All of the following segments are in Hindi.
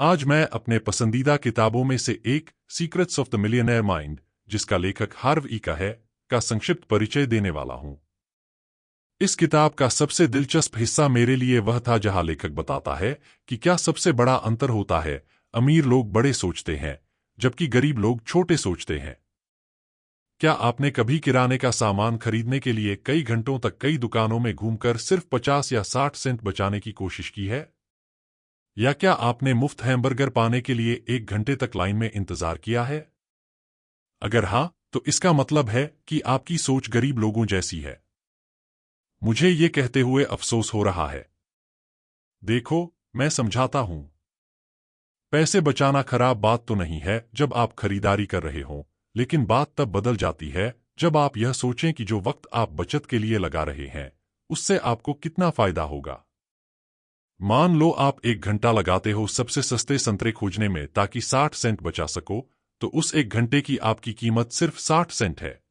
आज मैं अपने पसंदीदा किताबों में से एक secrets of the millionaire mind, जिसका लेखक हार्व इका है, का संक्षिप्त परिचय देने वाला हूं। इस किताब का सबसे दिलचस्प हिस्सा मेरे लिए वह था जहां लेखक बताता है कि क्या सबसे बड़ा अंतर होता है। अमीर लोग बड़े सोचते हैं, जबकि गरीब लोग छोटे सोचते हैं। क्या आपने कभी किराने का सामान खरीदने के लिए कई घंटों तक कई दुकानों में घूमकर सिर्फ 50 या 60 सेंट बचाने की कोशिश की है? या क्या आपने मुफ्त हैमबर्गर पाने के लिए 1 घंटे तक लाइन में इंतजार किया है? अगर हां, तो इसका मतलब है कि आपकी सोच गरीब लोगों जैसी है। मुझे ये कहते हुए अफसोस हो रहा है। देखो, मैं समझाता हूं। पैसे बचाना खराब बात तो नहीं है जब आप खरीदारी कर रहे हो, लेकिन बात तब बदल जाती है जब आप यह सोचें कि जो वक्त आप बचत के लिए लगा रहे हैं, उससे आपको कितना फायदा होगा। मान लो आप 1 घंटा लगाते हो सबसे सस्ते संतरे खोजने में ताकि 60 सेंट बचा सको, तो उस 1 घंटे की आपकी कीमत सिर्फ 60 सेंट है।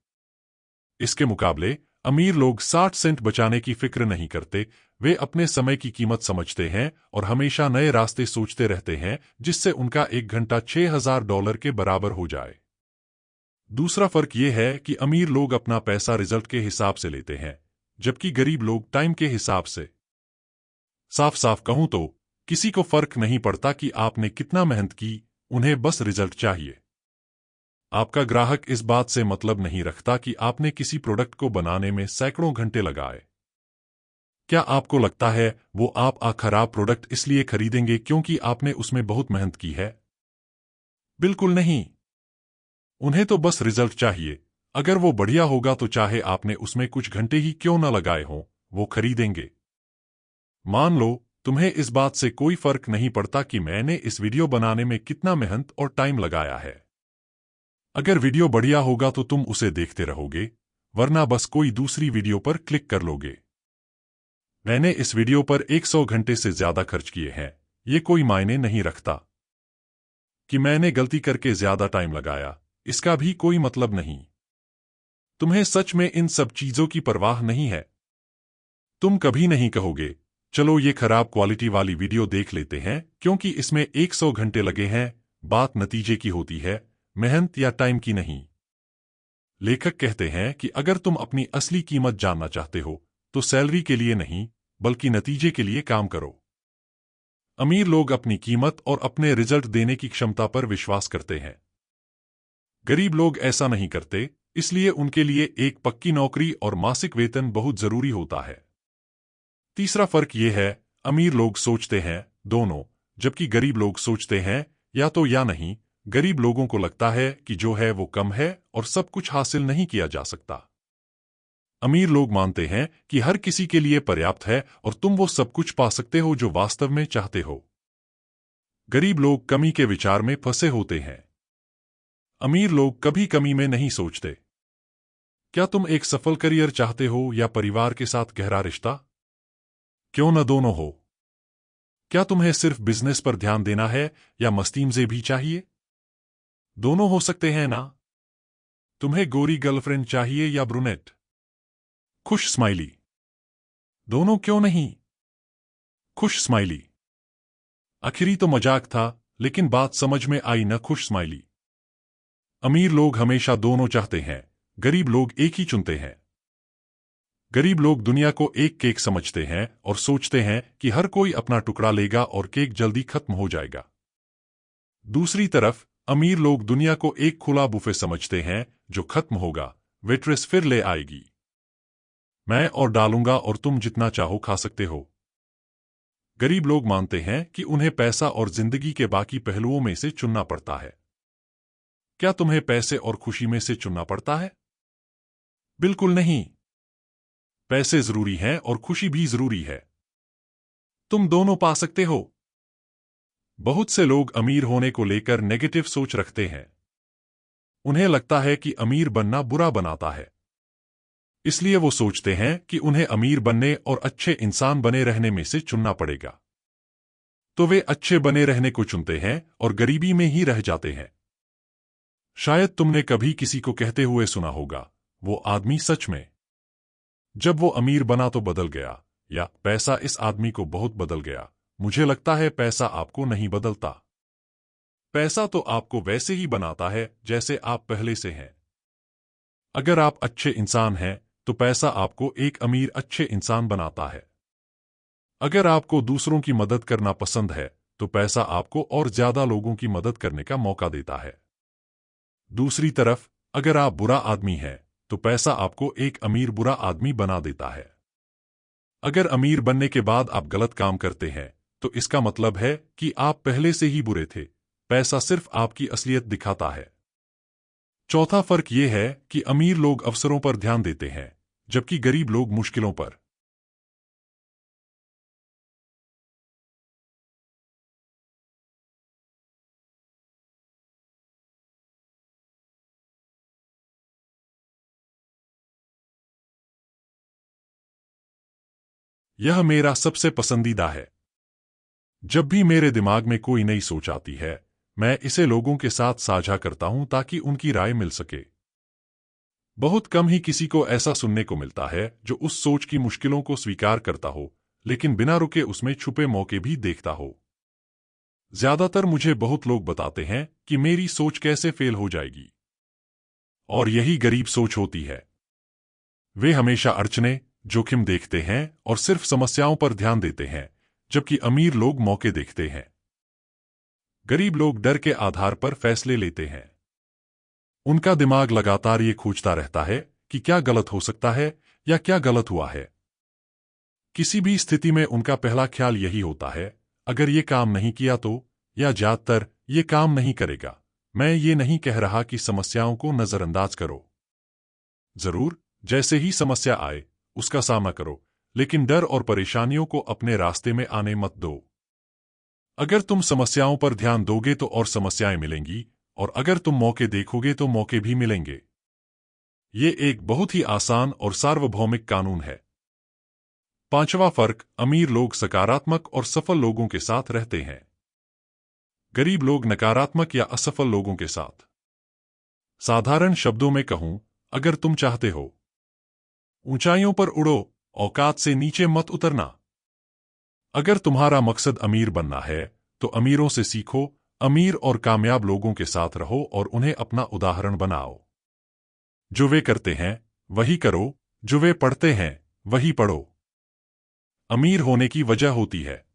इसके मुकाबले अमीर लोग 60 सेंट बचाने की फिक्र नहीं करते। वे अपने समय की कीमत समझते हैं और हमेशा नए रास्ते सोचते रहते हैं जिससे उनका 1 घंटा $6000 के बराबर हो जाए। दूसरा फर्क यह है कि अमीर लोग अपना पैसा रिजल्ट के हिसाब से लेते हैं, जबकि गरीब लोग टाइम के हिसाब से। साफ साफ कहूं तो किसी को फर्क नहीं पड़ता कि आपने कितना मेहनत की, उन्हें बस रिजल्ट चाहिए। आपका ग्राहक इस बात से मतलब नहीं रखता कि आपने किसी प्रोडक्ट को बनाने में सैकड़ों घंटे लगाए। क्या आपको लगता है वो आप खराब प्रोडक्ट इसलिए खरीदेंगे क्योंकि आपने उसमें बहुत मेहनत की है? बिल्कुल नहीं। उन्हें तो बस रिजल्ट चाहिए। अगर वो बढ़िया होगा तो चाहे आपने उसमें कुछ घंटे ही क्यों न लगाए हों, वो खरीदेंगे। मान लो तुम्हें इस बात से कोई फर्क नहीं पड़ता कि मैंने इस वीडियो बनाने में कितना मेहनत और टाइम लगाया है। अगर वीडियो बढ़िया होगा तो तुम उसे देखते रहोगे, वरना बस कोई दूसरी वीडियो पर क्लिक कर लोगे। मैंने इस वीडियो पर 100 घंटे से ज्यादा खर्च किए हैं, ये कोई मायने नहीं रखता। कि मैंने गलती करके ज्यादा टाइम लगाया, इसका भी कोई मतलब नहीं। तुम्हें सच में इन सब चीजों की परवाह नहीं है। तुम कभी नहीं कहोगे, चलो ये खराब क्वालिटी वाली वीडियो देख लेते हैं क्योंकि इसमें 100 घंटे लगे हैं। बात नतीजे की होती है, मेहनत या टाइम की नहीं। लेखक कहते हैं कि अगर तुम अपनी असली कीमत जानना चाहते हो, तो सैलरी के लिए नहीं, बल्कि नतीजे के लिए काम करो। अमीर लोग अपनी कीमत और अपने रिजल्ट देने की क्षमता पर विश्वास करते हैं। गरीब लोग ऐसा नहीं करते, इसलिए उनके लिए एक पक्की नौकरी और मासिक वेतन बहुत जरूरी होता है। तीसरा फर्क यह है, अमीर लोग सोचते हैं दोनों, जबकि गरीब लोग सोचते हैं या तो या नहीं। गरीब लोगों को लगता है कि जो है वो कम है और सब कुछ हासिल नहीं किया जा सकता। अमीर लोग मानते हैं कि हर किसी के लिए पर्याप्त है और तुम वो सब कुछ पा सकते हो जो वास्तव में चाहते हो। गरीब लोग कमी के विचार में फंसे होते हैं। अमीर लोग कभी कमी में नहीं सोचते। क्या तुम एक सफल करियर चाहते हो या परिवार के साथ गहरा रिश्ता? क्यों न दोनों हो। क्या तुम्हें सिर्फ बिजनेस पर ध्यान देना है या मस्तीमज़े भी चाहिए? दोनों हो सकते हैं ना। तुम्हें गोरी गर्लफ्रेंड चाहिए या ब्रूनेट? खुश स्माइली? दोनों क्यों नहीं? खुश स्माइली। आखिरी तो मजाक था, लेकिन बात समझ में आई न। खुश स्माइली। अमीर लोग हमेशा दोनों चाहते हैं, गरीब लोग एक ही चुनते हैं। गरीब लोग दुनिया को एक केक समझते हैं और सोचते हैं कि हर कोई अपना टुकड़ा लेगा और केक जल्दी खत्म हो जाएगा। दूसरी तरफ अमीर लोग दुनिया को एक खुला बुफे समझते हैं, जो खत्म होगा, वेट्रेस फिर ले आएगी। मैं और डालूंगा और तुम जितना चाहो खा सकते हो। गरीब लोग मानते हैं कि उन्हें पैसा और जिंदगी के बाकी पहलुओं में से चुनना पड़ता है। क्या तुम्हें पैसे और खुशी में से चुनना पड़ता है? बिल्कुल नहीं। पैसे जरूरी हैं और खुशी भी जरूरी है। तुम दोनों पा सकते हो। बहुत से लोग अमीर होने को लेकर नेगेटिव सोच रखते हैं। उन्हें लगता है कि अमीर बनना बुरा बनाता है। इसलिए वो सोचते हैं कि उन्हें अमीर बनने और अच्छे इंसान बने रहने में से चुनना पड़ेगा। तो वे अच्छे बने रहने को चुनते हैं और गरीबी में ही रह जाते हैं। शायद तुमने कभी किसी को कहते हुए सुना होगा, वो आदमी सच में जब वो अमीर बना तो बदल गया, या पैसा इस आदमी को बहुत बदल गया। मुझे लगता है पैसा आपको नहीं बदलता। पैसा तो आपको वैसे ही बनाता है जैसे आप पहले से हैं। अगर आप अच्छे इंसान हैं, तो पैसा आपको एक अमीर अच्छे इंसान बनाता है। अगर आपको दूसरों की मदद करना पसंद है, तो पैसा आपको और ज्यादा लोगों की मदद करने का मौका देता है। दूसरी तरफ, अगर आप बुरा आदमी हैं, तो पैसा आपको एक अमीर बुरा आदमी बना देता है। अगर अमीर बनने के बाद आप गलत काम करते हैं, तो इसका मतलब है कि आप पहले से ही बुरे थे। पैसा सिर्फ आपकी असलियत दिखाता है। चौथा फर्क यह है कि अमीर लोग अवसरों पर ध्यान देते हैं, जबकि गरीब लोग मुश्किलों पर। यह मेरा सबसे पसंदीदा है। जब भी मेरे दिमाग में कोई नई सोच आती है, मैं इसे लोगों के साथ साझा करता हूं ताकि उनकी राय मिल सके। बहुत कम ही किसी को ऐसा सुनने को मिलता है जो उस सोच की मुश्किलों को स्वीकार करता हो, लेकिन बिना रुके उसमें छुपे मौके भी देखता हो। ज्यादातर मुझे बहुत लोग बताते हैं कि मेरी सोच कैसे फेल हो जाएगी। और यही गरीब सोच होती है। वे हमेशा अड़चने, जोखिम देखते हैं और सिर्फ समस्याओं पर ध्यान देते हैं, जबकि अमीर लोग मौके देखते हैं। गरीब लोग डर के आधार पर फैसले लेते हैं। उनका दिमाग लगातार ये खोजता रहता है कि क्या गलत हो सकता है या क्या गलत हुआ है। किसी भी स्थिति में उनका पहला ख्याल यही होता है, अगर ये काम नहीं किया तो, या ज्यादातर ये काम नहीं करेगा। मैं ये नहीं कह रहा कि समस्याओं को नजरअंदाज करो। जरूर, जैसे ही समस्या आए, उसका सामना करो, लेकिन डर और परेशानियों को अपने रास्ते में आने मत दो। अगर तुम समस्याओं पर ध्यान दोगे तो और समस्याएं मिलेंगी, और अगर तुम मौके देखोगे तो मौके भी मिलेंगे। ये एक बहुत ही आसान और सार्वभौमिक कानून है। पांचवा फर्क, अमीर लोग सकारात्मक और सफल लोगों के साथ रहते हैं। गरीब लोग नकारात्मक या असफल लोगों के साथ। साधारण शब्दों में कहूं, अगर तुम चाहते हो ऊंचाइयों पर उड़ो, औकात से नीचे मत उतरना। अगर तुम्हारा मकसद अमीर बनना है, तो अमीरों से सीखो, अमीर और कामयाब लोगों के साथ रहो और उन्हें अपना उदाहरण बनाओ। जो वे करते हैं, वही करो। जो वे पढ़ते हैं, वही पढ़ो। अमीर होने की वजह होती है।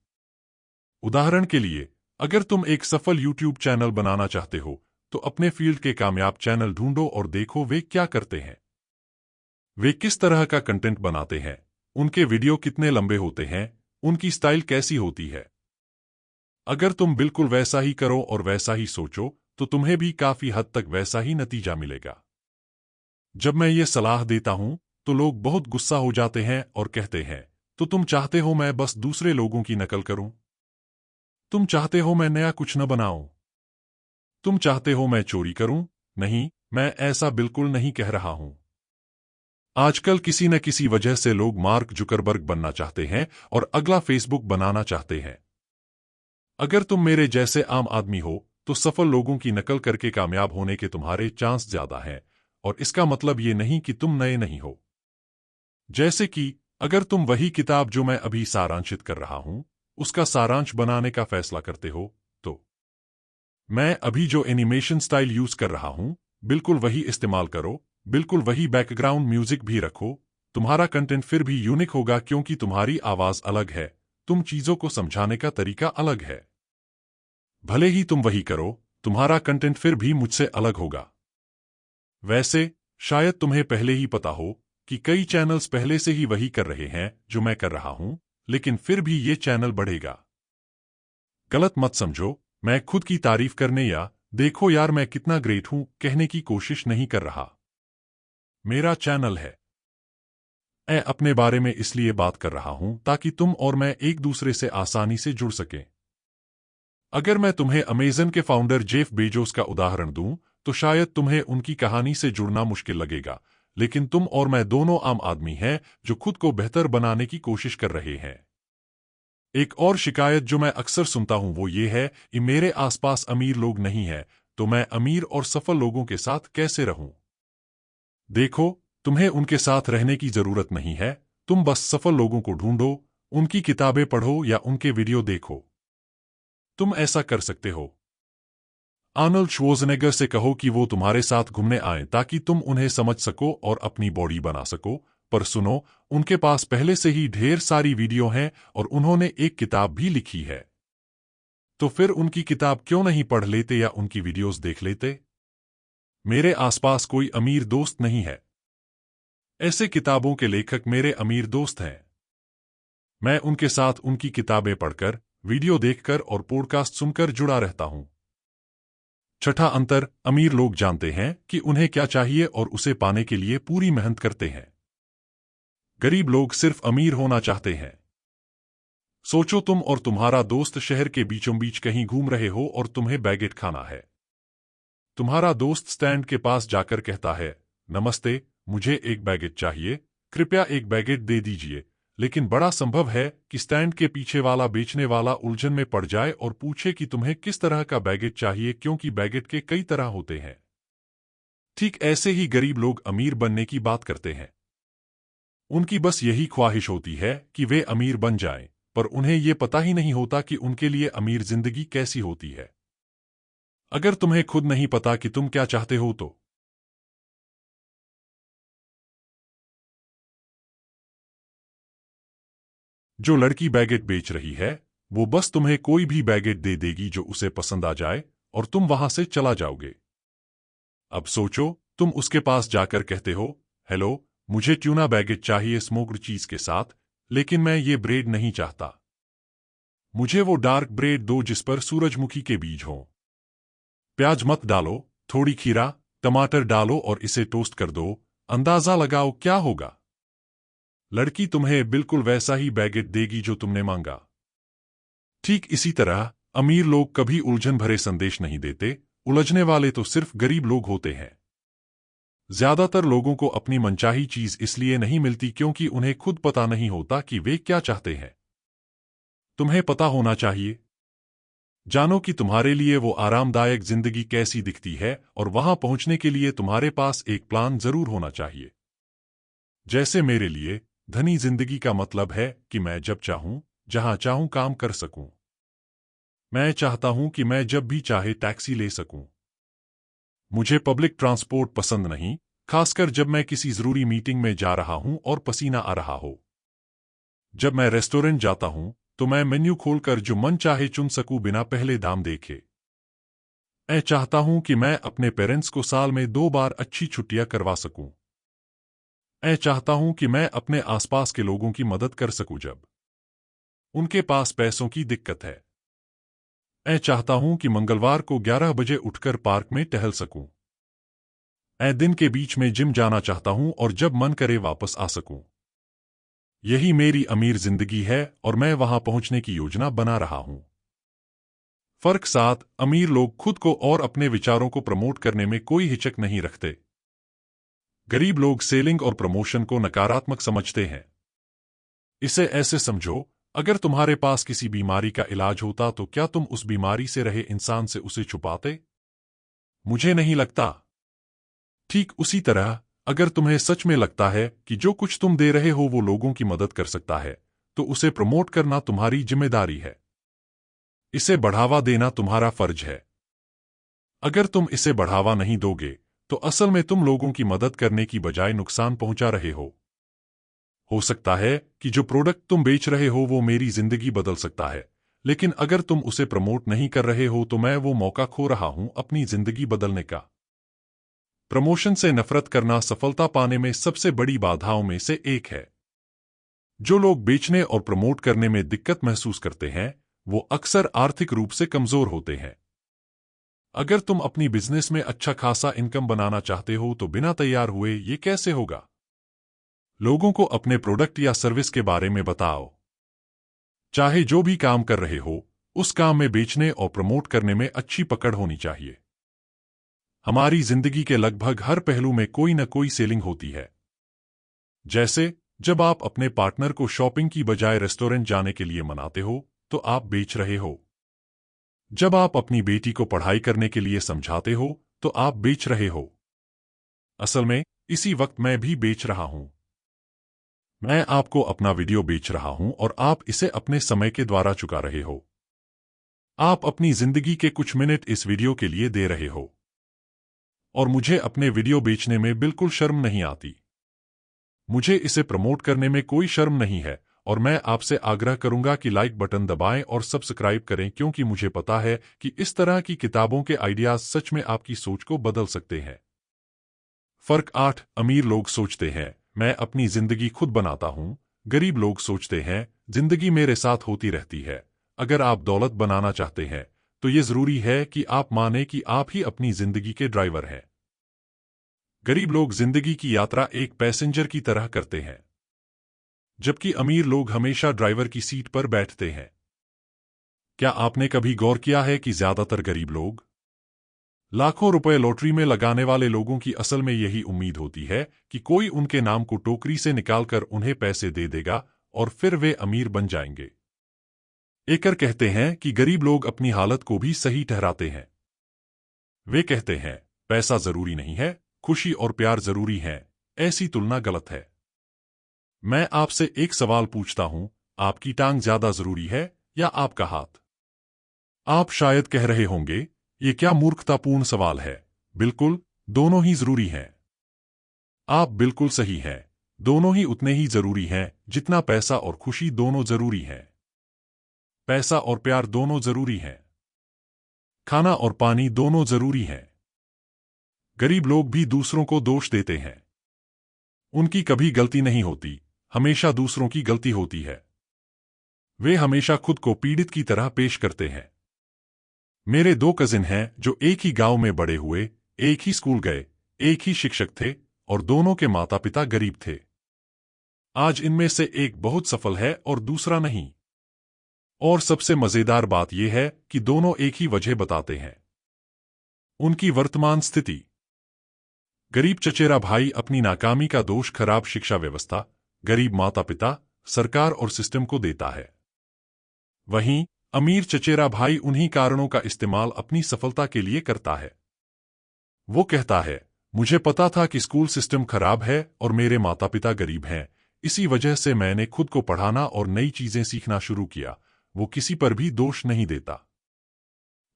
उदाहरण के लिए, अगर तुम एक सफल यूट्यूब चैनल बनाना चाहते हो, तो अपने फील्ड के कामयाब चैनल ढूंढो और देखो वे क्या करते हैं। वे किस तरह का कंटेंट बनाते हैं, उनके वीडियो कितने लंबे होते हैं, उनकी स्टाइल कैसी होती है। अगर तुम बिल्कुल वैसा ही करो और वैसा ही सोचो, तो तुम्हें भी काफी हद तक वैसा ही नतीजा मिलेगा। जब मैं ये सलाह देता हूं, तो लोग बहुत गुस्सा हो जाते हैं और कहते हैं, तो तुम चाहते हो मैं बस दूसरे लोगों की नकल करूं? तुम चाहते हो मैं नया कुछ न बनाऊं? तुम चाहते हो मैं चोरी करूं? नहीं, मैं ऐसा बिल्कुल नहीं कह रहा हूं। आजकल किसी न किसी वजह से लोग मार्क जुकरबर्ग बनना चाहते हैं और अगला फेसबुक बनाना चाहते हैं। अगर तुम मेरे जैसे आम आदमी हो, तो सफल लोगों की नकल करके कामयाब होने के तुम्हारे चांस ज्यादा हैं, और इसका मतलब ये नहीं कि तुम नए नहीं हो। जैसे कि, अगर तुम वही किताब जो मैं अभी सारांशित कर रहा हूं, उसका सारांश बनाने का फैसला करते हो, तो मैं अभी जो एनिमेशन स्टाइल यूज कर रहा हूं, बिल्कुल वही इस्तेमाल करो, बिल्कुल वही बैकग्राउंड म्यूजिक भी रखो। तुम्हारा कंटेंट फिर भी यूनिक होगा क्योंकि तुम्हारी आवाज अलग है, तुम चीजों को समझाने का तरीका अलग है। भले ही तुम वही करो, तुम्हारा कंटेंट फिर भी मुझसे अलग होगा। वैसे, शायद तुम्हें पहले ही पता हो कि कई चैनल्स पहले से ही वही कर रहे हैं जो मैं कर रहा हूं, लेकिन फिर भी ये चैनल बढ़ेगा। गलत मत समझो, मैं खुद की तारीफ करने या देखो यार मैं कितना ग्रेट हूं कहने की कोशिश नहीं कर रहा। मेरा चैनल है। मैं अपने बारे में इसलिए बात कर रहा हूं ताकि तुम और मैं एक दूसरे से आसानी से जुड़ सकें। अगर मैं तुम्हें अमेज़न के फाउंडर जेफ बेजोस का उदाहरण दूं, तो शायद तुम्हें उनकी कहानी से जुड़ना मुश्किल लगेगा, लेकिन तुम और मैं दोनों आम आदमी हैं जो खुद को बेहतर बनाने की कोशिश कर रहे हैं। एक और शिकायत जो मैं अक्सर सुनता हूं वो ये है कि मेरे आसपास अमीर लोग नहीं हैं, तो मैं अमीर और सफल लोगों के साथ कैसे रहूं? देखो, तुम्हें उनके साथ रहने की जरूरत नहीं है, तुम बस सफल लोगों को ढूंढो, उनकी किताबें पढ़ो या उनके वीडियो देखो। तुम ऐसा कर सकते हो। आर्नल्ड श्वार्ज़नेगर से कहो कि वो तुम्हारे साथ घूमने आए ताकि तुम उन्हें समझ सको और अपनी बॉडी बना सको। पर सुनो, उनके पास पहले से ही ढेर सारी वीडियो हैं और उन्होंने एक किताब भी लिखी है। तो फिर उनकी किताब क्यों नहीं पढ़ लेते या उनकी वीडियोस देख लेते? मेरे आसपास कोई अमीर दोस्त नहीं है। ऐसे किताबों के लेखक मेरे अमीर दोस्त हैं। मैं उनके साथ उनकी किताबें पढ़कर, वीडियो देखकर और पॉडकास्ट सुनकर जुड़ा रहता हूं। छठा अंतर, अमीर लोग जानते हैं कि उन्हें क्या चाहिए और उसे पाने के लिए पूरी मेहनत करते हैं। गरीब लोग सिर्फ अमीर होना चाहते हैं। सोचो, तुम और तुम्हारा दोस्त शहर के बीचों बीच कहीं घूम रहे हो और तुम्हें बैगेट खाना है। तुम्हारा दोस्त स्टैंड के पास जाकर कहता है, नमस्ते, मुझे एक बैगेट चाहिए, कृपया एक बैगेट दे दीजिए। लेकिन बड़ा संभव है कि स्टैंड के पीछे वाला बेचने वाला उलझन में पड़ जाए और पूछे कि तुम्हें किस तरह का बैगेट चाहिए, क्योंकि बैगेट के कई तरह होते हैं। ठीक ऐसे ही गरीब लोग अमीर बनने की बात करते हैं। उनकी बस यही ख्वाहिश होती है कि वे अमीर बन जाएं, पर उन्हें ये पता ही नहीं होता कि उनके लिए अमीर जिंदगी कैसी होती है। अगर तुम्हें खुद नहीं पता कि तुम क्या चाहते हो तो जो लड़की बैगेट बेच रही है, वो बस तुम्हें कोई भी बैगेट दे देगी जो उसे पसंद आ जाए और तुम वहां से चला जाओगे। अब सोचो, तुम उसके पास जाकर कहते हो, हेलो, मुझे ट्यूना बैगेट चाहिए स्मोक्ड चीज के साथ, लेकिन मैं ये ब्रेड नहीं चाहता। मुझे वो डार्क ब्रेड दो जिस पर सूरजमुखी के बीज हों। प्याज मत डालो, थोड़ी खीरा, टमाटर डालो और इसे टोस्ट कर दो। अंदाजा लगाओ क्या होगा। लड़की तुम्हें बिल्कुल वैसा ही बैगेट देगी जो तुमने मांगा। ठीक इसी तरह अमीर लोग कभी उलझन भरे संदेश नहीं देते। उलझने वाले तो सिर्फ गरीब लोग होते हैं। ज्यादातर लोगों को अपनी मनचाही चीज इसलिए नहीं मिलती क्योंकि उन्हें खुद पता नहीं होता कि वे क्या चाहते हैं। तुम्हें पता होना चाहिए। जानो कि तुम्हारे लिए वो आरामदायक जिंदगी कैसी दिखती है और वहां पहुंचने के लिए तुम्हारे पास एक प्लान जरूर होना चाहिए। जैसे मेरे लिए धनी जिंदगी का मतलब है कि मैं जब चाहूं, जहां चाहूं काम कर सकूं। मैं चाहता हूं कि मैं जब भी चाहे टैक्सी ले सकूं। मुझे पब्लिक ट्रांसपोर्ट पसंद नहीं, खासकर जब मैं किसी जरूरी मीटिंग में जा रहा हूं और पसीना आ रहा हो। जब मैं रेस्टोरेंट जाता हूं तो मैं मेन्यू खोलकर जो मन चाहे चुन सकूं बिना पहले दाम देखे। मैं चाहता हूं कि मैं अपने पेरेंट्स को साल में 2 बार अच्छी छुट्टियां करवा सकूं। मैं चाहता हूं कि मैं अपने आसपास के लोगों की मदद कर सकूं जब उनके पास पैसों की दिक्कत है। मैं चाहता हूं कि मंगलवार को 11 बजे उठकर पार्क में टहल सकूं। मैं दिन के बीच में जिम जाना चाहता हूं और जब मन करे वापस आ सकूं। यही मेरी अमीर जिंदगी है और मैं वहां पहुंचने की योजना बना रहा हूं। फर्क सात, अमीर लोग खुद को और अपने विचारों को प्रमोट करने में कोई हिचक नहीं रखते। गरीब लोग सेलिंग और प्रमोशन को नकारात्मक समझते हैं। इसे ऐसे समझो, अगर तुम्हारे पास किसी बीमारी का इलाज होता तो क्या तुम उस बीमारी से रहे इंसान से उसे छुपाते? मुझे नहीं लगता। ठीक उसी तरह, अगर तुम्हें सच में लगता है कि जो कुछ तुम दे रहे हो वो लोगों की मदद कर सकता है, तो उसे प्रमोट करना तुम्हारी जिम्मेदारी है। इसे बढ़ावा देना तुम्हारा फर्ज है। अगर तुम इसे बढ़ावा नहीं दोगे, तो असल में तुम लोगों की मदद करने की बजाय नुकसान पहुंचा रहे हो। हो सकता है कि जो प्रोडक्ट तुम बेच रहे हो वो मेरी जिंदगी बदल सकता है, लेकिन अगर तुम उसे प्रमोट नहीं कर रहे हो तो मैं वो मौका खो रहा हूं अपनी जिंदगी बदलने का। प्रमोशन से नफरत करना सफलता पाने में सबसे बड़ी बाधाओं में से एक है। जो लोग बेचने और प्रमोट करने में दिक्कत महसूस करते हैं, वो अक्सर आर्थिक रूप से कमजोर होते हैं। अगर तुम अपनी बिजनेस में अच्छा खासा इनकम बनाना चाहते हो तो बिना तैयार हुए ये कैसे होगा? लोगों को अपने प्रोडक्ट या सर्विस के बारे में बताओ। चाहे जो भी काम कर रहे हो, उस काम में बेचने और प्रमोट करने में अच्छी पकड़ होनी चाहिए। हमारी जिंदगी के लगभग हर पहलू में कोई न कोई सेलिंग होती है। जैसे जब आप अपने पार्टनर को शॉपिंग की बजाय रेस्टोरेंट जाने के लिए मनाते हो, तो आप बेच रहे हो। जब आप अपनी बेटी को पढ़ाई करने के लिए समझाते हो, तो आप बेच रहे हो। असल में इसी वक्त मैं भी बेच रहा हूं। मैं आपको अपना वीडियो बेच रहा हूं और आप इसे अपने समय के द्वारा चुका रहे हो। आप अपनी जिंदगी के कुछ मिनट इस वीडियो के लिए दे रहे हो और मुझे अपने वीडियो बेचने में बिल्कुल शर्म नहीं आती। मुझे इसे प्रमोट करने में कोई शर्म नहीं है और मैं आपसे आग्रह करूंगा कि लाइक बटन दबाएं और सब्सक्राइब करें, क्योंकि मुझे पता है कि इस तरह की किताबों के आइडियाज सच में आपकी सोच को बदल सकते हैं। फर्क 8। अमीर लोग सोचते हैं मैं अपनी जिंदगी खुद बनाता हूं। गरीब लोग सोचते हैं जिंदगी मेरे साथ होती रहती है। अगर आप दौलत बनाना चाहते हैं तो ये जरूरी है कि आप माने कि आप ही अपनी जिंदगी के ड्राइवर हैं। गरीब लोग जिंदगी की यात्रा एक पैसेंजर की तरह करते हैं, जबकि अमीर लोग हमेशा ड्राइवर की सीट पर बैठते हैं। क्या आपने कभी गौर किया है कि ज्यादातर गरीब लोग, लाखों रुपए लॉटरी में लगाने वाले लोगों की असल में यही उम्मीद होती है कि कोई उनके नाम को टोकरी से निकालकर उन्हें पैसे दे देगा और फिर वे अमीर बन जाएंगे। एकर कहते हैं कि गरीब लोग अपनी हालत को भी सही ठहराते हैं। वे कहते हैं पैसा जरूरी नहीं है, खुशी और प्यार जरूरी है। ऐसी तुलना गलत है। मैं आपसे एक सवाल पूछता हूं, आपकी टांग ज्यादा जरूरी है या आपका हाथ? आप शायद कह रहे होंगे ये क्या मूर्खतापूर्ण सवाल है। बिल्कुल, दोनों ही जरूरी हैं। आप बिल्कुल सही हैं। दोनों ही उतने ही जरूरी हैं जितना पैसा और खुशी दोनों जरूरी हैं। पैसा और प्यार दोनों जरूरी हैं। खाना और पानी दोनों जरूरी हैं। गरीब लोग भी दूसरों को दोष देते हैं। उनकी कभी गलती नहीं होती, हमेशा दूसरों की गलती होती है। वे हमेशा खुद को पीड़ित की तरह पेश करते हैं। मेरे 2 कजिन हैं जो एक ही गांव में बड़े हुए, एक ही स्कूल गए, एक ही शिक्षक थे और दोनों के माता पिता गरीब थे। आज इनमें से एक बहुत सफल है और दूसरा नहीं। और सबसे मजेदार बात यह है कि दोनों एक ही वजह बताते हैं, उनकी वर्तमान स्थिति। गरीब चचेरा भाई अपनी नाकामी का दोष खराब शिक्षा व्यवस्था, गरीब माता पिता, सरकार और सिस्टम को देता है। वहीं अमीर चचेरा भाई उन्हीं कारणों का इस्तेमाल अपनी सफलता के लिए करता है। वो कहता है मुझे पता था कि स्कूल सिस्टम खराब है और मेरे माता पिता गरीब हैं, इसी वजह से मैंने खुद को पढ़ाना और नई चीजें सीखना शुरू किया। वो किसी पर भी दोष नहीं देता।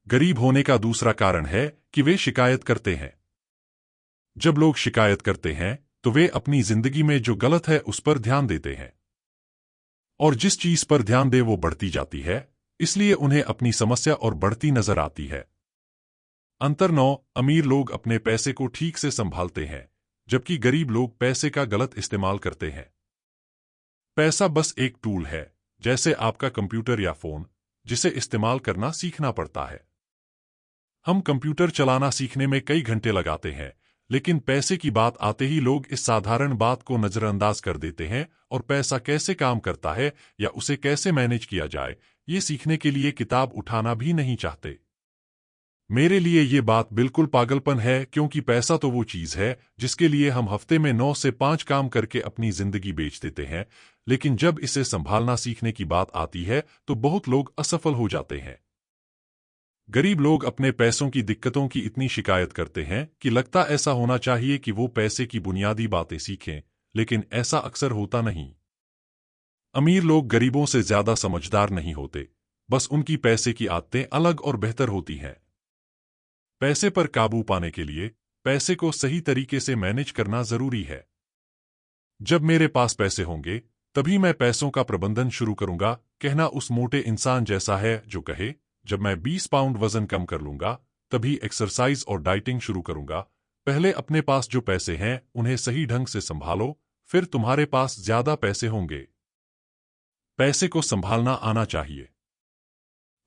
गरीब होने का दूसरा कारण है कि वे शिकायत करते हैं। जब लोग शिकायत करते हैं तो वे अपनी जिंदगी में जो गलत है उस पर ध्यान देते हैं, और जिस चीज पर ध्यान दे वो बढ़ती जाती है, इसलिए उन्हें अपनी समस्या और बढ़ती नजर आती है। अंतर 9। अमीर लोग अपने पैसे को ठीक से संभालते हैं, जबकि गरीब लोग पैसे का गलत इस्तेमाल करते हैं। पैसा बस एक टूल है, जैसे आपका कंप्यूटर या फोन, जिसे इस्तेमाल करना सीखना पड़ता है। हम कंप्यूटर चलाना सीखने में कई घंटे लगाते हैं, लेकिन पैसे की बात आते ही लोग इस साधारण बात को नजरअंदाज कर देते हैं और पैसा कैसे काम करता है या उसे कैसे मैनेज किया जाए, ये सीखने के लिए किताब उठाना भी नहीं चाहते। मेरे लिए ये बात बिल्कुल पागलपन है, क्योंकि पैसा तो वो चीज है जिसके लिए हम हफ्ते में 9 से 5 काम करके अपनी जिंदगी बेच देते हैं, लेकिन जब इसे संभालना सीखने की बात आती है तो बहुत लोग असफल हो जाते हैं। गरीब लोग अपने पैसों की दिक्कतों की इतनी शिकायत करते हैं कि लगता ऐसा होना चाहिए कि वो पैसे की बुनियादी बातें सीखें, लेकिन ऐसा अक्सर होता नहीं। अमीर लोग गरीबों से ज्यादा समझदार नहीं होते, बस उनकी पैसे की आदतें अलग और बेहतर होती हैं। पैसे पर काबू पाने के लिए पैसे को सही तरीके से मैनेज करना जरूरी है। जब मेरे पास पैसे होंगे तभी मैं पैसों का प्रबंधन शुरू करूंगा, कहना उस मोटे इंसान जैसा है जो कहे जब मैं 20 पाउंड वजन कम कर लूंगा तभी एक्सरसाइज और डाइटिंग शुरू करूंगा। पहले अपने पास जो पैसे हैं उन्हें सही ढंग से संभालो, फिर तुम्हारे पास ज्यादा पैसे होंगे। पैसे को संभालना आना चाहिए।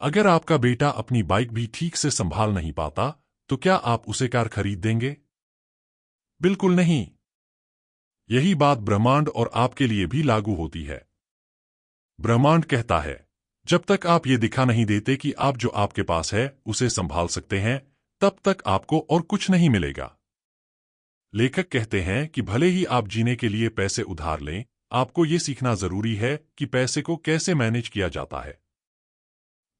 अगर आपका बेटा अपनी बाइक भी ठीक से संभाल नहीं पाता तो क्या आप उसे कार खरीद देंगे? बिल्कुल नहीं। यही बात ब्रह्मांड और आपके लिए भी लागू होती है। ब्रह्मांड कहता है जब तक आप ये दिखा नहीं देते कि आप जो आपके पास है उसे संभाल सकते हैं, तब तक आपको और कुछ नहीं मिलेगा। लेखक कहते हैं कि भले ही आप जीने के लिए पैसे उधार लें, आपको ये सीखना जरूरी है कि पैसे को कैसे मैनेज किया जाता है।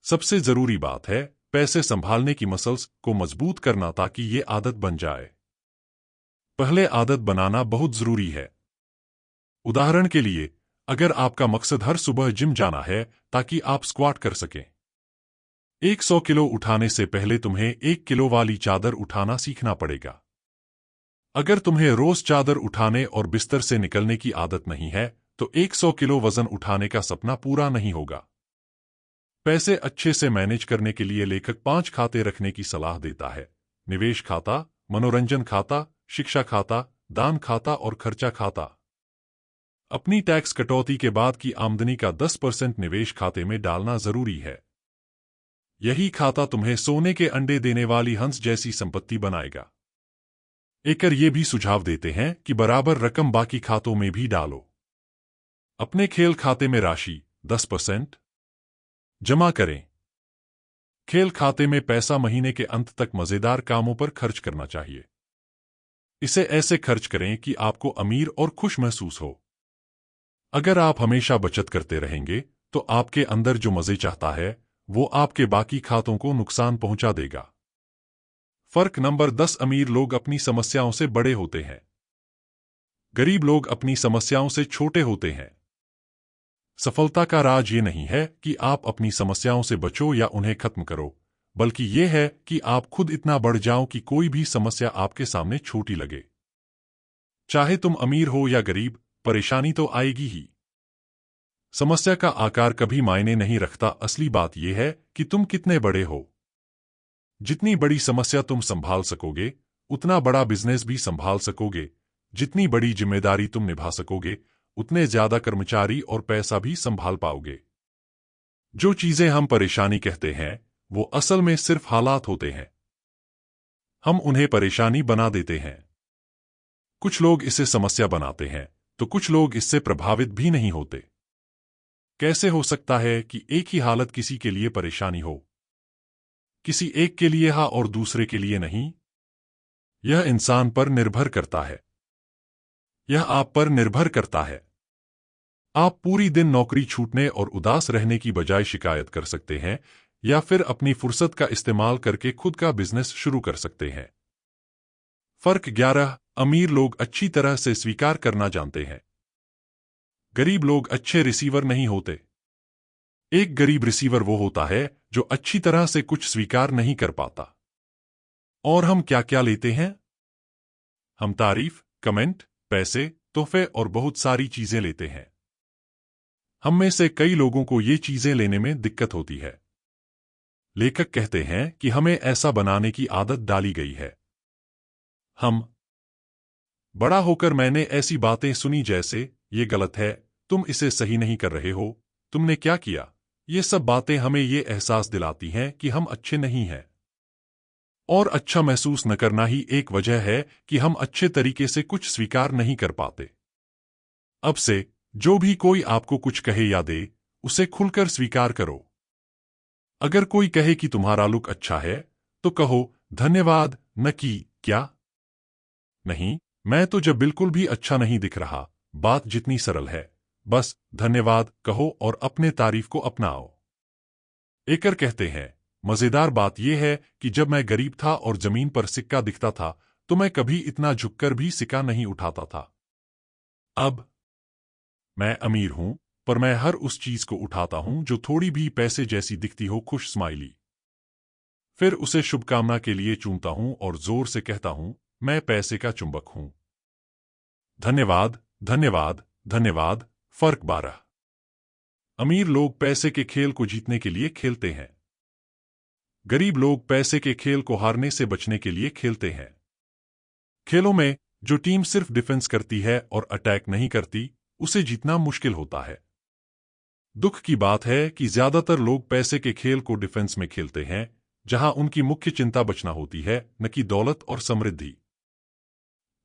सबसे जरूरी बात है पैसे संभालने की मसल्स को मजबूत करना, ताकि ये आदत बन जाए। पहले आदत बनाना बहुत जरूरी है। उदाहरण के लिए, अगर आपका मकसद हर सुबह जिम जाना है ताकि आप स्क्वाट कर सकें, 100 किलो उठाने से पहले तुम्हें 1 किलो वाली चादर उठाना सीखना पड़ेगा। अगर तुम्हें रोज चादर उठाने और बिस्तर से निकलने की आदत नहीं है तो 100 किलो वजन उठाने का सपना पूरा नहीं होगा। पैसे अच्छे से मैनेज करने के लिए लेखक 5 खाते रखने की सलाह देता है: निवेश खाता, मनोरंजन खाता, शिक्षा खाता, दान खाता और खर्चा खाता। अपनी टैक्स कटौती के बाद की आमदनी का 10% निवेश खाते में डालना जरूरी है। यही खाता तुम्हें सोने के अंडे देने वाली हंस जैसी संपत्ति बनाएगा। एकर ये भी सुझाव देते हैं कि बराबर रकम बाकी खातों में भी डालो। अपने खेल खाते में राशि 10% जमा करें। खेल खाते में पैसा महीने के अंत तक मजेदार कामों पर खर्च करना चाहिए। इसे ऐसे खर्च करें कि आपको अमीर और खुश महसूस हो। अगर आप हमेशा बचत करते रहेंगे तो आपके अंदर जो मजे चाहता है वो आपके बाकी खातों को नुकसान पहुंचा देगा। फर्क नंबर 10: अमीर लोग अपनी समस्याओं से बड़े होते हैं, गरीब लोग अपनी समस्याओं से छोटे होते हैं। सफलता का राज ये नहीं है कि आप अपनी समस्याओं से बचो या उन्हें खत्म करो, बल्कि यह है कि आप खुद इतना बढ़ जाओ कि कोई भी समस्या आपके सामने छोटी लगे। चाहे तुम अमीर हो या गरीब, परेशानी तो आएगी ही। समस्या का आकार कभी मायने नहीं रखता, असली बात यह है कि तुम कितने बड़े हो। जितनी बड़ी समस्या तुम संभाल सकोगे उतना बड़ा बिजनेस भी संभाल सकोगे। जितनी बड़ी जिम्मेदारी तुम निभा सकोगे उतने ज्यादा कर्मचारी और पैसा भी संभाल पाओगे। जो चीजें हम परेशानी कहते हैं वो असल में सिर्फ हालात होते हैं। हम उन्हें परेशानी बना देते हैं। कुछ लोग इसे समस्या बनाते हैं तो कुछ लोग इससे प्रभावित भी नहीं होते। कैसे हो सकता है कि एक ही हालत किसी के लिए परेशानी हो, किसी एक के लिए हाँ और दूसरे के लिए नहीं? यह इंसान पर निर्भर करता है। यह आप पर निर्भर करता है। आप पूरी दिन नौकरी छूटने और उदास रहने की बजाय शिकायत कर सकते हैं या फिर अपनी फुर्सत का इस्तेमाल करके खुद का बिजनेस शुरू कर सकते हैं। फर्क 11: अमीर लोग अच्छी तरह से स्वीकार करना जानते हैं, गरीब लोग अच्छे रिसीवर नहीं होते। एक गरीब रिसीवर वो होता है जो अच्छी तरह से कुछ स्वीकार नहीं कर पाता। और हम क्या क्या लेते हैं? हम तारीफ, कमेंट, पैसे, तोहफे और बहुत सारी चीजें लेते हैं। हम में से कई लोगों को ये चीजें लेने में दिक्कत होती है। लेखक कहते हैं कि हमें ऐसा बनाने की आदत डाली गई है। हम बड़ा होकर मैंने ऐसी बातें सुनी जैसे ये गलत है, तुम इसे सही नहीं कर रहे हो, तुमने क्या किया। ये सब बातें हमें ये एहसास दिलाती हैं कि हम अच्छे नहीं हैं। और अच्छा महसूस न करना ही एक वजह है कि हम अच्छे तरीके से कुछ स्वीकार नहीं कर पाते। अब से जो भी कोई आपको कुछ कहे या दे उसे खुलकर स्वीकार करो। अगर कोई कहे कि तुम्हारा लुक अच्छा है तो कहो धन्यवाद, न कि क्या नहीं, मैं तो जब बिल्कुल भी अच्छा नहीं दिख रहा। बात जितनी सरल है, बस धन्यवाद कहो और अपने तारीफ को अपनाओ। एकर कहते हैं, मजेदार बात यह है कि जब मैं गरीब था और जमीन पर सिक्का दिखता था तो मैं कभी इतना झुककर भी सिक्का नहीं उठाता था। अब मैं अमीर हूं पर मैं हर उस चीज को उठाता हूं जो थोड़ी भी पैसे जैसी दिखती हो। खुश स्माइली। फिर उसे शुभकामना के लिए चूमता हूं और जोर से कहता हूं, मैं पैसे का चुंबक हूं। धन्यवाद, धन्यवाद, धन्यवाद। फर्क 12: अमीर लोग पैसे के खेल को जीतने के लिए खेलते हैं, गरीब लोग पैसे के खेल को हारने से बचने के लिए खेलते हैं। खेलों में जो टीम सिर्फ डिफेंस करती है और अटैक नहीं करती उसे जीतना मुश्किल होता है। दुख की बात है कि ज्यादातर लोग पैसे के खेल को डिफेंस में खेलते हैं जहां उनकी मुख्य चिंता बचना होती है, न कि दौलत और समृद्धि।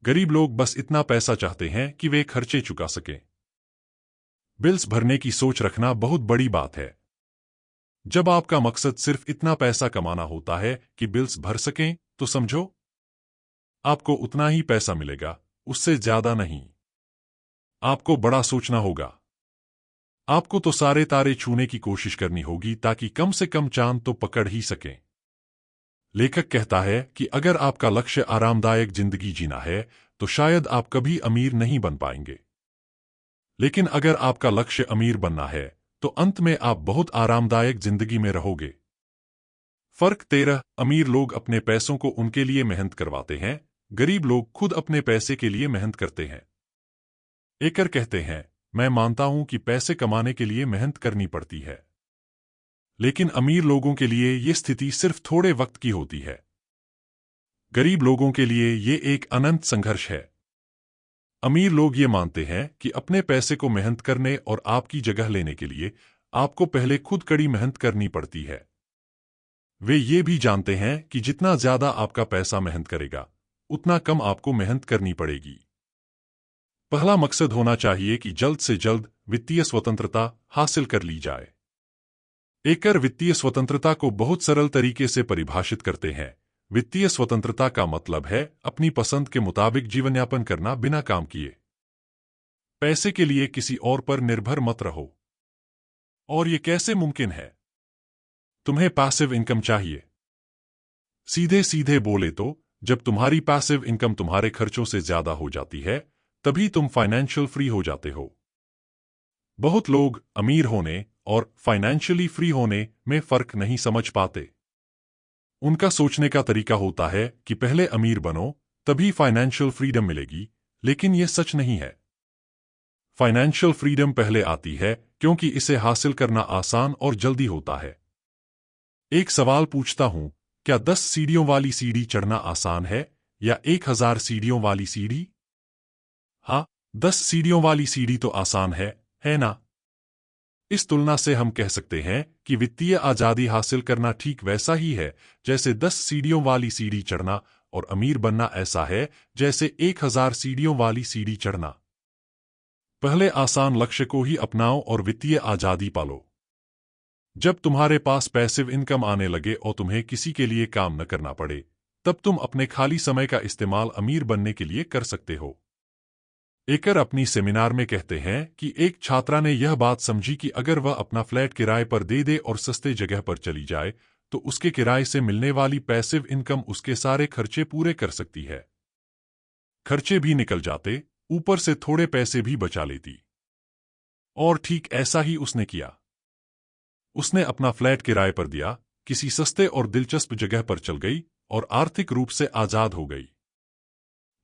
गरीब लोग बस इतना पैसा चाहते हैं कि वे खर्चे चुका सकें। बिल्स भरने की सोच रखना बहुत बड़ी बात है। जब आपका मकसद सिर्फ इतना पैसा कमाना होता है कि बिल्स भर सकें तो समझो आपको उतना ही पैसा मिलेगा, उससे ज्यादा नहीं। आपको बड़ा सोचना होगा। आपको तो सारे तारे छूने की कोशिश करनी होगी ताकि कम से कम चांद तो पकड़ ही सकें। लेखक कहता है कि अगर आपका लक्ष्य आरामदायक जिंदगी जीना है तो शायद आप कभी अमीर नहीं बन पाएंगे। लेकिन अगर आपका लक्ष्य अमीर बनना है तो अंत में आप बहुत आरामदायक जिंदगी में रहोगे। फर्क 13। अमीर लोग अपने पैसों को उनके लिए मेहनत करवाते हैं, गरीब लोग खुद अपने पैसे के लिए मेहनत करते हैं। एकर कहते हैं, मैं मानता हूं कि पैसे कमाने के लिए मेहनत करनी पड़ती है, लेकिन अमीर लोगों के लिए ये स्थिति सिर्फ थोड़े वक्त की होती है। गरीब लोगों के लिए ये एक अनंत संघर्ष है। अमीर लोग ये मानते हैं कि अपने पैसे को मेहनत करने और आपकी जगह लेने के लिए आपको पहले खुद कड़ी मेहनत करनी पड़ती है। वे ये भी जानते हैं कि जितना ज्यादा आपका पैसा मेहनत करेगा, उतना कम आपको मेहनत करनी पड़ेगी। पहला मकसद होना चाहिए कि जल्द से जल्द वित्तीय स्वतंत्रता हासिल कर ली जाए। एकर वित्तीय स्वतंत्रता को बहुत सरल तरीके से परिभाषित करते हैं। वित्तीय स्वतंत्रता का मतलब है अपनी पसंद के मुताबिक जीवन यापन करना बिना काम किए। पैसे के लिए किसी और पर निर्भर मत रहो। और ये कैसे मुमकिन है? तुम्हें पैसिव इनकम चाहिए। सीधे सीधे बोले तो जब तुम्हारी पैसिव इनकम तुम्हारे खर्चों से ज्यादा हो जाती है, तभी तुम फाइनेंशियल फ्री हो जाते हो। बहुत लोग अमीर होने और फाइनेंशियली फ्री होने में फर्क नहीं समझ पाते। उनका सोचने का तरीका होता है कि पहले अमीर बनो, तभी फाइनेंशियल फ्रीडम मिलेगी, लेकिन यह सच नहीं है। फाइनेंशियल फ्रीडम पहले आती है क्योंकि इसे हासिल करना आसान और जल्दी होता है। एक सवाल पूछता हूं, क्या 10 सीढ़ियों वाली सीढ़ी चढ़ना आसान है या 1000 सीढ़ियों वाली सीढ़ी? हाँ, 10 सीढ़ियों वाली सीढ़ी तो आसान है ना? इस तुलना से हम कह सकते हैं कि वित्तीय आजादी हासिल करना ठीक वैसा ही है जैसे 10 सीढ़ियों वाली सीढ़ी चढ़ना, और अमीर बनना ऐसा है जैसे 1000 सीढ़ियों वाली सीढ़ी चढ़ना। पहले आसान लक्ष्य को ही अपनाओ और वित्तीय आजादी पालो। जब तुम्हारे पास पैसिव इनकम आने लगे और तुम्हें किसी के लिए काम न करना पड़े, तब तुम अपने खाली समय का इस्तेमाल अमीर बनने के लिए कर सकते हो। एकर अपनी सेमिनार में कहते हैं कि एक छात्रा ने यह बात समझी कि अगर वह अपना फ्लैट किराए पर दे दे और सस्ते जगह पर चली जाए, तो उसके किराए से मिलने वाली पैसिव इनकम उसके सारे खर्चे पूरे कर सकती है। खर्चे भी निकल जाते, ऊपर से थोड़े पैसे भी बचा लेती। और ठीक ऐसा ही उसने किया। उसने अपना फ्लैट किराए पर दिया, किसी सस्ते और दिलचस्प जगह पर चल गई और आर्थिक रूप से आजाद हो गई।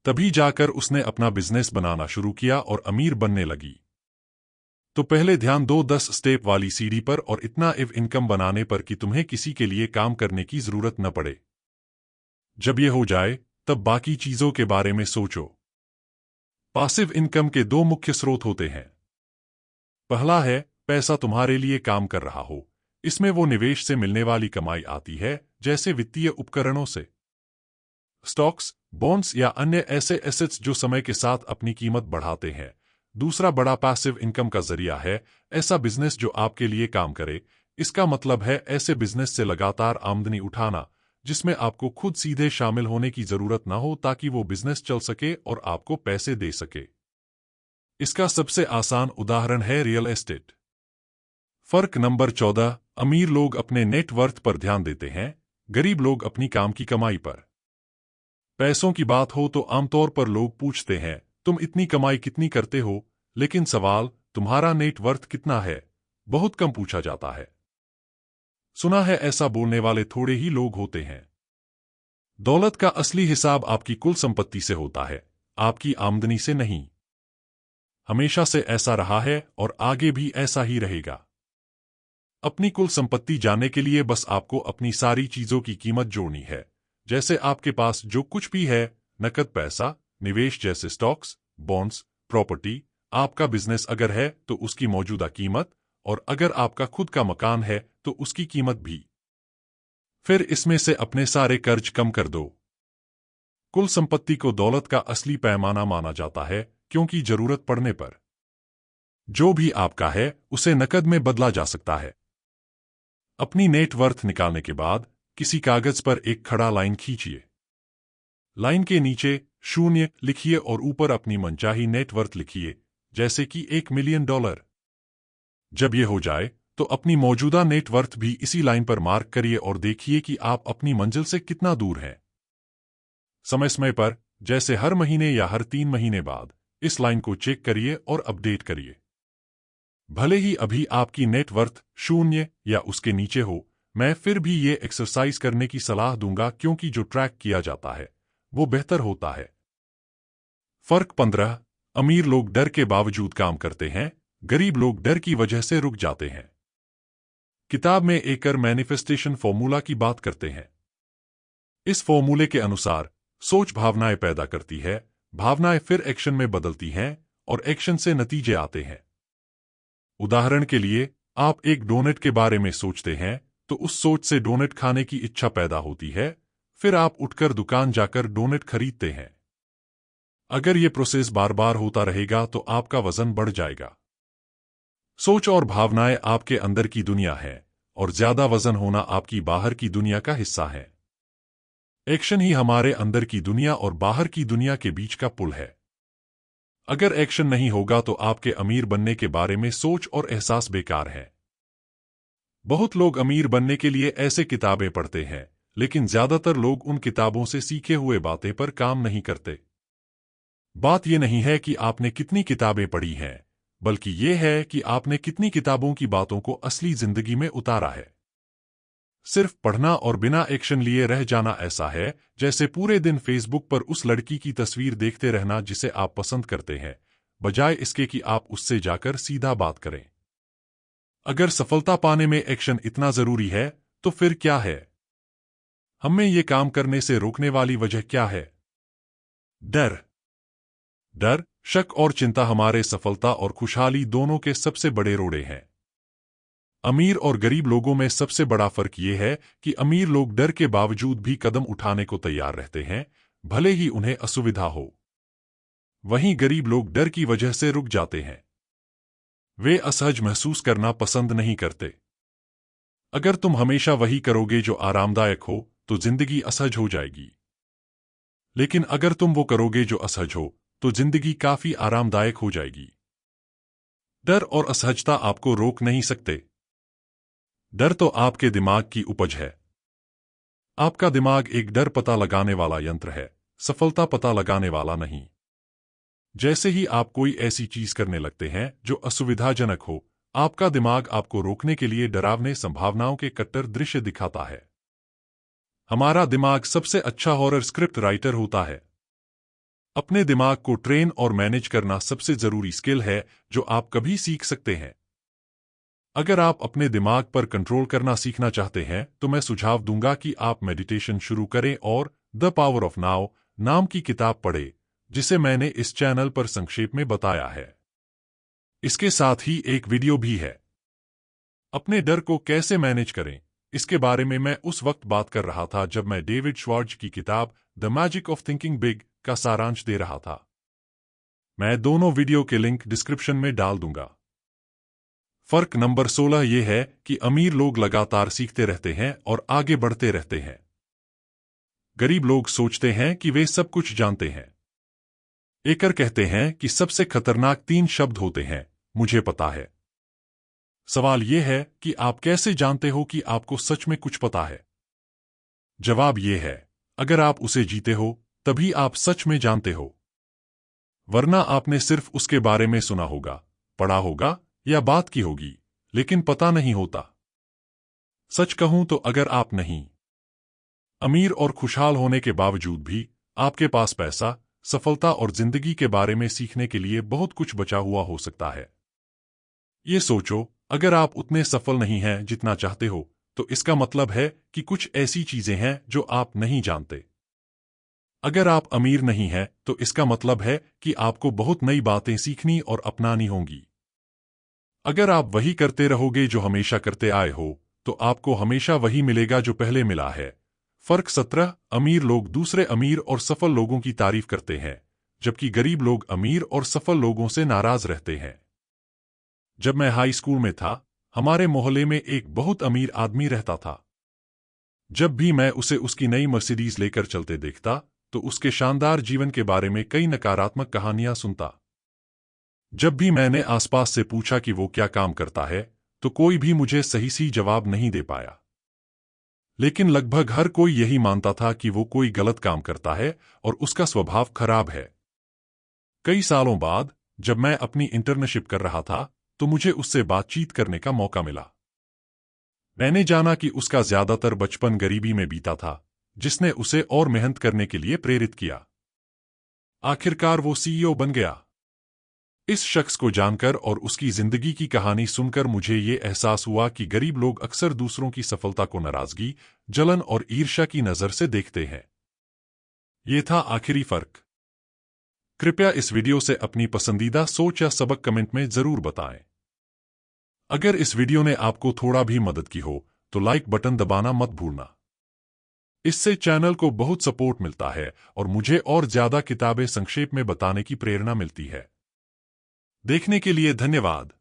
तभी जाकर उसने अपना बिजनेस बनाना शुरू किया और अमीर बनने लगी। तो पहले ध्यान दो 10 स्टेप वाली सीढ़ी पर और इतना इनकम बनाने पर कि तुम्हें किसी के लिए काम करने की जरूरत न पड़े। जब यह हो जाए, तब बाकी चीजों के बारे में सोचो। पासिव इनकम के 2 मुख्य स्रोत होते हैं। पहला है पैसा तुम्हारे लिए काम कर रहा हो। इसमें वो निवेश से मिलने वाली कमाई आती है, जैसे वित्तीय उपकरणों से, स्टॉक्स, बॉन्ड्स या अन्य ऐसे एसेट्स जो समय के साथ अपनी कीमत बढ़ाते हैं। दूसरा बड़ा पैसिव इनकम का जरिया है ऐसा बिजनेस जो आपके लिए काम करे। इसका मतलब है ऐसे बिजनेस से लगातार आमदनी उठाना जिसमें आपको खुद सीधे शामिल होने की जरूरत ना हो, ताकि वो बिजनेस चल सके और आपको पैसे दे सके। इसका सबसे आसान उदाहरण है रियल एस्टेट। फर्क नंबर 14। अमीर लोग अपने नेट वर्थ पर ध्यान देते हैं, गरीब लोग अपनी काम की कमाई पर। पैसों की बात हो तो आमतौर पर लोग पूछते हैं, तुम इतनी कमाई कितनी करते हो? लेकिन सवाल तुम्हारा नेट वर्थ कितना है बहुत कम पूछा जाता है। सुना है ऐसा बोलने वाले थोड़े ही लोग होते हैं। दौलत का असली हिसाब आपकी कुल संपत्ति से होता है, आपकी आमदनी से नहीं। हमेशा से ऐसा रहा है और आगे भी ऐसा ही रहेगा। अपनी कुल संपत्ति जानने के लिए बस आपको अपनी सारी चीजों की कीमत जोड़नी है, जैसे आपके पास जो कुछ भी है, नकद पैसा, निवेश जैसे स्टॉक्स, बॉन्ड्स, प्रॉपर्टी, आपका बिजनेस अगर है तो उसकी मौजूदा कीमत, और अगर आपका खुद का मकान है तो उसकी कीमत भी। फिर इसमें से अपने सारे कर्ज कम कर दो। कुल संपत्ति को दौलत का असली पैमाना माना जाता है, क्योंकि जरूरत पड़ने पर जो भी आपका है उसे नकद में बदला जा सकता है। अपनी नेट वर्थ निकालने के बाद किसी कागज पर एक खड़ा लाइन खींचिए। लाइन के नीचे 0 लिखिए और ऊपर अपनी मनचाही नेट वर्थ लिखिए, जैसे कि $1 मिलियन। जब यह हो जाए तो अपनी मौजूदा नेट वर्थ भी इसी लाइन पर मार्क करिए और देखिए कि आप अपनी मंजिल से कितना दूर हैं। समय समय पर, जैसे हर महीने या हर 3 महीने बाद, इस लाइन को चेक करिए और अपडेट करिए। भले ही अभी आपकी नेट वर्थ 0 या उसके नीचे हो, मैं फिर भी ये एक्सरसाइज करने की सलाह दूंगा क्योंकि जो ट्रैक किया जाता है वो बेहतर होता है। फर्क 15। अमीर लोग डर के बावजूद काम करते हैं, गरीब लोग डर की वजह से रुक जाते हैं। किताब में एकर मैनिफेस्टेशन फॉर्मूला की बात करते हैं। इस फॉर्मूले के अनुसार सोच भावनाएं पैदा करती है, भावनाएं फिर एक्शन में बदलती हैं और एक्शन से नतीजे आते हैं। उदाहरण के लिए, आप एक डोनट के बारे में सोचते हैं तो उस सोच से डोनट खाने की इच्छा पैदा होती है, फिर आप उठकर दुकान जाकर डोनट खरीदते हैं। अगर ये प्रोसेस बार बार होता रहेगा तो आपका वजन बढ़ जाएगा। सोच और भावनाएं आपके अंदर की दुनिया है और ज्यादा वजन होना आपकी बाहर की दुनिया का हिस्सा है। एक्शन ही हमारे अंदर की दुनिया और बाहर की दुनिया के बीच का पुल है। अगर एक्शन नहीं होगा तो आपके अमीर बनने के बारे में सोच और एहसास बेकार है। बहुत लोग अमीर बनने के लिए ऐसे किताबें पढ़ते हैं, लेकिन ज्यादातर लोग उन किताबों से सीखे हुए बातें पर काम नहीं करते। बात यह नहीं है कि आपने कितनी किताबें पढ़ी हैं, बल्कि यह है कि आपने कितनी किताबों की बातों को असली जिंदगी में उतारा है। सिर्फ पढ़ना और बिना एक्शन लिए रह जाना ऐसा है जैसे पूरे दिन फेसबुक पर उस लड़की की तस्वीर देखते रहना जिसे आप पसंद करते हैं, बजाय इसके कि आप उससे जाकर सीधा बात करें। अगर सफलता पाने में एक्शन इतना जरूरी है, तो फिर क्या है? हमें ये काम करने से रोकने वाली वजह क्या है? डर। डर, शक और चिंता हमारे सफलता और खुशहाली दोनों के सबसे बड़े रोड़े हैं। अमीर और गरीब लोगों में सबसे बड़ा फर्क यह है कि अमीर लोग डर के बावजूद भी कदम उठाने को तैयार रहते हैं, भले ही उन्हें असुविधा हो। वहीं गरीब लोग डर की वजह से रुक जाते हैं। वे असहज महसूस करना पसंद नहीं करते। अगर तुम हमेशा वही करोगे जो आरामदायक हो, तो जिंदगी असहज हो जाएगी। लेकिन अगर तुम वो करोगे जो असहज हो, तो जिंदगी काफी आरामदायक हो जाएगी। डर और असहजता आपको रोक नहीं सकते। डर तो आपके दिमाग की उपज है। आपका दिमाग एक डर पता लगाने वाला यंत्र है, सफलता पता लगाने वाला नहीं। जैसे ही आप कोई ऐसी चीज करने लगते हैं जो असुविधाजनक हो, आपका दिमाग आपको रोकने के लिए डरावने संभावनाओं के कट्टर दृश्य दिखाता है। हमारा दिमाग सबसे अच्छा हॉरर स्क्रिप्ट राइटर होता है। अपने दिमाग को ट्रेन और मैनेज करना सबसे जरूरी स्किल है जो आप कभी सीख सकते हैं। अगर आप अपने दिमाग पर कंट्रोल करना सीखना चाहते हैं तो मैं सुझाव दूंगा कि आप मेडिटेशन शुरू करें और द पावर ऑफ नाउ नाम की किताब पढ़ें, जिसे मैंने इस चैनल पर संक्षेप में बताया है। इसके साथ ही एक वीडियो भी है। अपने डर को कैसे मैनेज करें, इसके बारे में मैं उस वक्त बात कर रहा था जब मैं डेविड श्वार्ट्ज की किताब the magic of thinking big का सारांश दे रहा था। मैं दोनों वीडियो के लिंक डिस्क्रिप्शन में डाल दूंगा। फर्क नंबर 16 ये है कि अमीर लोग लगातार सीखते रहते हैं और आगे बढ़ते रहते हैं। गरीब लोग सोचते हैं कि वे सब कुछ जानते हैं। एकर कहते हैं कि सबसे खतरनाक 3 शब्द होते हैं, मुझे पता है। सवाल यह है कि आप कैसे जानते हो कि आपको सच में कुछ पता है? जवाब यह है, अगर आप उसे जीते हो, तभी आप सच में जानते हो। वरना आपने सिर्फ उसके बारे में सुना होगा, पढ़ा होगा या बात की होगी, लेकिन पता नहीं होता। सच कहूं तो अगर आप नहीं अमीर और खुशहाल होने के बावजूद भी आपके पास पैसा, सफलता और जिंदगी के बारे में सीखने के लिए बहुत कुछ बचा हुआ हो सकता है। ये सोचो, अगर आप उतने सफल नहीं हैं जितना चाहते हो, तो इसका मतलब है कि कुछ ऐसी चीजें हैं जो आप नहीं जानते। अगर आप अमीर नहीं हैं, तो इसका मतलब है कि आपको बहुत नई बातें सीखनी और अपनानी होंगी। अगर आप वही करते रहोगे जो हमेशा करते आए हो, तो आपको हमेशा वही मिलेगा जो पहले मिला है। फर्क 17। अमीर लोग दूसरे अमीर और सफल लोगों की तारीफ करते हैं, जबकि गरीब लोग अमीर और सफल लोगों से नाराज रहते हैं। जब मैं हाई स्कूल में था, हमारे मोहल्ले में एक बहुत अमीर आदमी रहता था। जब भी मैं उसे उसकी नई मर्सिडीज लेकर चलते देखता, तो उसके शानदार जीवन के बारे में कई नकारात्मक कहानियां सुनता। जब भी मैंने आसपास से पूछा कि वो क्या काम करता है, तो कोई भी मुझे सही जवाब नहीं दे पाया। लेकिन लगभग हर कोई यही मानता था कि वो कोई गलत काम करता है और उसका स्वभाव खराब है। कई सालों बाद, जब मैं अपनी इंटर्नशिप कर रहा था, तो मुझे उससे बातचीत करने का मौका मिला। मैंने जाना कि उसका ज्यादातर बचपन गरीबी में बीता था, जिसने उसे और मेहनत करने के लिए प्रेरित किया। आखिरकार वो सीईओ बन गया। इस शख्स को जानकर और उसकी जिंदगी की कहानी सुनकर मुझे ये एहसास हुआ कि गरीब लोग अक्सर दूसरों की सफलता को नाराजगी, जलन और ईर्ष्या की नजर से देखते हैं। ये था आखिरी फर्क। कृपया इस वीडियो से अपनी पसंदीदा सोच या सबक कमेंट में जरूर बताएं। अगर इस वीडियो ने आपको थोड़ा भी मदद की हो तो लाइक बटन दबाना मत भूलना। इससे चैनल को बहुत सपोर्ट मिलता है और मुझे और ज्यादा किताबें संक्षेप में बताने की प्रेरणा मिलती है। देखने के लिए धन्यवाद।